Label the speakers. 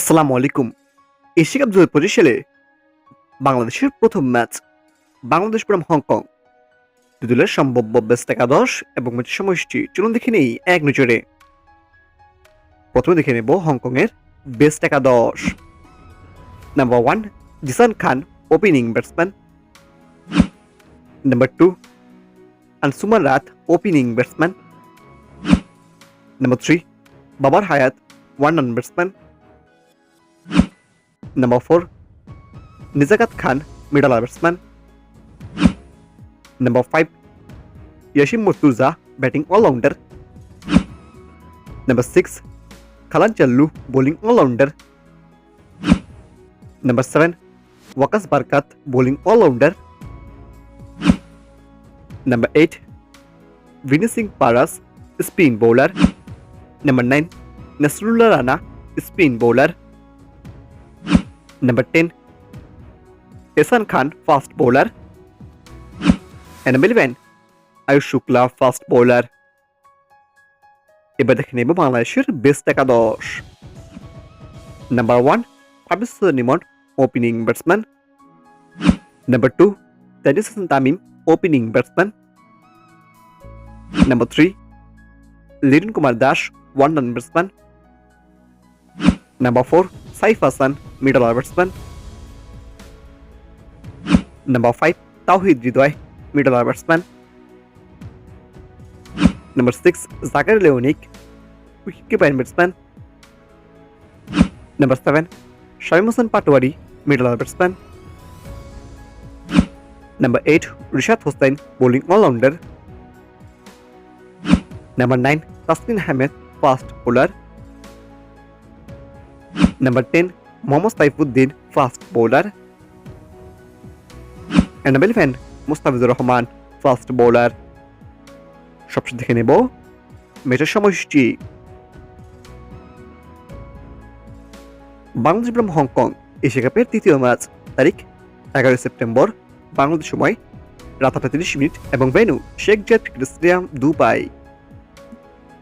Speaker 1: আসসালামু আলাইকুম। Asia cup ২০২৫ সালে বাংলাদেশের প্রথম ম্যাচ বাংলাদেশ বনাম হংকং। দুই দলের সম্ভাব্য বেস্ট একাদশ এবং ম্যাচের সময়সূচি চলুন দেখে নেই এক নজরে। প্রথমে দেখে নেব হংকং এর বেস্ট একাদশ। Number 1 Zeeshan Khan, opening batsman. Number 2 Anshuman Rath, opening batsman. Number 3 Babar Hayat, one run batsman. Number 4 Nizakat Khan, middle batsman. Number 5 Yasim Murtaza, batting allrounder. Number 6 Kalhan Challu, bowling allrounder. Number 7 Waqas Barkat, bowling allrounder. Number 8 Vini Singh Paras, spin bowler. Number 9 Nasrullah Rana, spin bowler. Number 10 Ehsan Khan, fast bowler. Number 11 Ayush Shukla, fast bowler. এবার দেখে নেব বাংলাদেশের best একাদশ। Number 1 Parvez Hossain Emon, opening batsman. Number 2 Tanzid Hasan Tamim, opening batsman. Number 3 Liton Kumar Das, one run batsman. Number 4 Saif Hassan, middle batsman. Number 5 Towhid Hridoy, middle batsman. Number 6 Jaker Leonik, wicket batsman. Number 7 Shamim Hossain Patwari, middle batsman. Number 8 Rishad Hossain, bowling allrounder. Number 9 Taskin Ahmed, fast bowler. Number 10 Mohammad Saifuddin, fast bowler. Number 11 Mustafizur Rahman, fast bowler. সবশেষে দেখে নেব ম্যাচের সময়সূচি। বাংলাদেশ বনাম Hong Kong Asia কাপের তৃতীয় match, তারিখ 11 September, Bangladesh সময় রাত 8:30 এবং ভেন্যু শেখ জায়েদ ক্রিকেট স্টেডিয়াম, দুবাই।